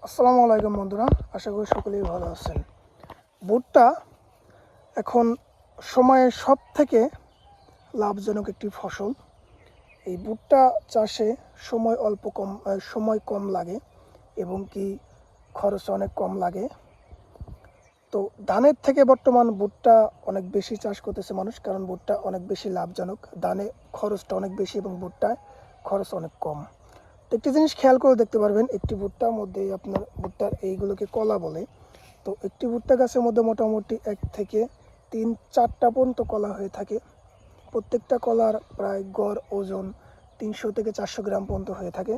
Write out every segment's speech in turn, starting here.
আসসালামু আলাইকুম বন্ধুরা, আশা করি সকলেই ভালো আছেন। ভুট্টা এখন সময়ের সব থেকে লাভজনক একটি ফসল। এই ভুট্টা চাষে সময় কম লাগে এবং কি খরচ অনেক কম লাগে। তো ধানের থেকে বর্তমান ভুট্টা অনেক বেশি চাষ করতেছে মানুষ, কারণ ভুট্টা অনেক বেশি লাভজনক। ধানে খরচটা অনেক বেশি এবং ভুট্টায় খরচ অনেক কম। তো একটি জিনিস খেয়াল করে দেখতে পারবেন, একটি ভুট্টার মধ্যে আপনার ভুট্টার এইগুলোকে কলা বলে। তো একটি ভুট্টা গাছের মধ্যে মোটামুটি 1 থেকে 3-4টা পর্যন্ত কলা হয়ে থাকে। প্রত্যেকটা কলার প্রায় গড় ওজন 300 থেকে 400 গ্রাম পর্যন্ত হয়ে থাকে।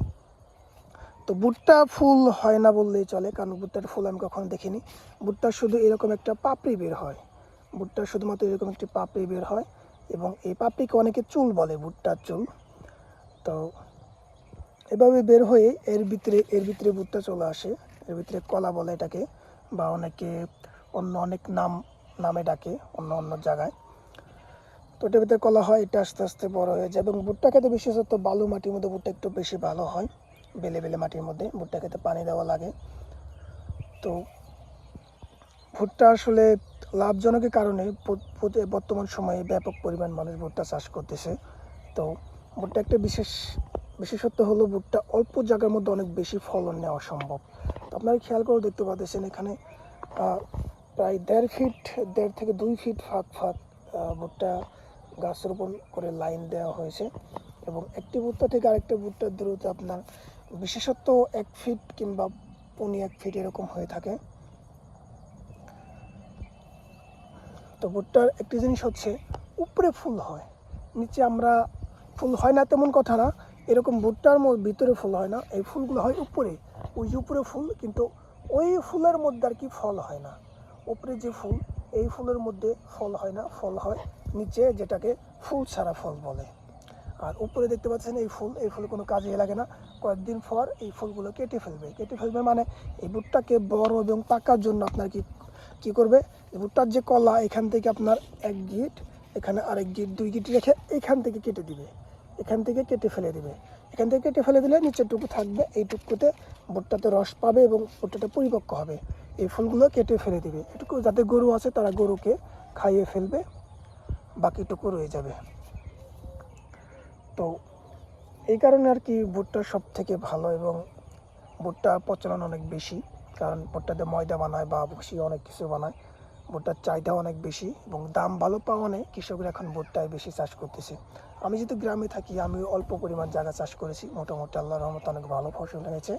তো ভুট্টা ফুল হয় না বললেই চলে, কারণ ভুট্টার ফুল আমি কখনো দেখিনি। ভুট্টার শুধু এরকম একটা পাপড়ি বের হয়, ভুট্টার শুধুমাত্র এরকম একটি পাপড়ি বের হয় এবং এই পাপড়িকে অনেকে চুল বলে, ভুট্টার চুল। তো এভাবে বের হয়ে এর ভিতরে ভুট্টা চলে আসে। এর ভিতরে কলা বলে এটাকে, বা অনেকে অনেক নামে ডাকে অন্য অন্য জায়গায়। তো এটার ভিতরে কলা হয়, এটা আস্তে আস্তে বড় হয়ে যায়। এবং ভুট্টা খেতে বিশেষত বালু মাটির মধ্যে ভুট্টা একটু বেশি ভালো হয়। বেলে বেলে মাটির মধ্যে ভুট্টা খেতে পানি দেওয়া লাগে। তো ভুট্টা আসলে লাভজনকের কারণে বর্তমান সময়ে ব্যাপক পরিমাণ মানুষ ভুট্টা চাষ করতেছে। তো ভুট্টা একটা বিশেষত্ব হলো, ভুট্টা অল্প জায়গার মধ্যে অনেক বেশি ফলন নেওয়া সম্ভব। তো আপনারা খেয়াল করে দেখতে পাচ্ছেন, এখানে প্রায় 1.5 থেকে 2 ফিট ফাঁক ফাঁক ভুট্টা গাছ রোপণ করে লাইন দেওয়া হয়েছে। এবং একটি ভুট্টা থেকে আরেকটি ভুট্টার দূরত্ব আপনার বিশেষত 1 ফিট কিংবা 1.25 ফিট এরকম হয়ে থাকে। তো ভুট্টার একটি জিনিস হচ্ছে, উপরে ফুল হয়, নিচে আমরা ফুল হয় না তেমন কথা না। এরকম ভুট্টার ভিতরে ফুল হয় না, এই ফুলগুলো হয় উপরে। ওই যে উপরে ফুল, কিন্তু ওই ফুলের মধ্যে আর কি ফল হয় না। উপরে যে ফুল, এই ফুলের মধ্যে ফল হয় না, ফল হয় নিচে, যেটাকে ফুল ছাড়া ফল বলে। আর উপরে দেখতে পাচ্ছেন এই ফুল কোনো কাজে লাগে না। কয়েকদিন পর এই ফুলগুলো কেটে ফেলবে মানে এই ভুট্টাকে বড় এবং পাকার জন্য আপনার কি করবে, ভুট্টার যে কলা, এখান থেকে আপনার 1 গিট, এখানে আরেক গিট, 2 গিট রেখে এখান থেকে কেটে দিবে, এখান থেকে কেটে ফেলে দিবে। এখান থেকে কেটে ফেলে দিলে নিচেরটুকু থাকবে, এইটুকুতে ভুট্টাতে রস পাবে এবং ভুট্টাটা পরিপক্ক হবে। এই ফুলগুলো কেটে ফেলে দিবে, এটুকু যাতে গরু আছে তারা গরুকে খাইয়ে ফেলবে, বাকিটুকু রয়ে যাবে। তো এই কারণে আর কি ভুট্টা সব থেকে ভালো, এবং ভুট্টা প্রচলন অনেক বেশি, কারণ ভুট্টাতে ময়দা বানায় বা ভুসি অনেক কিছু বানায়। ভুট্টার চাহিদা অনেক বেশি এবং দাম ভালো পাওয়া নেই, কৃষকরা এখন ভুট্টায় বেশি চাষ করতেছে। আমি যেহেতু গ্রামে থাকি, আমি অল্প পরিমাণ জায়গা চাষ করেছি, মোটামুটি আল্লাহর রহমতে অনেক ভালো ফসল হয়েছে।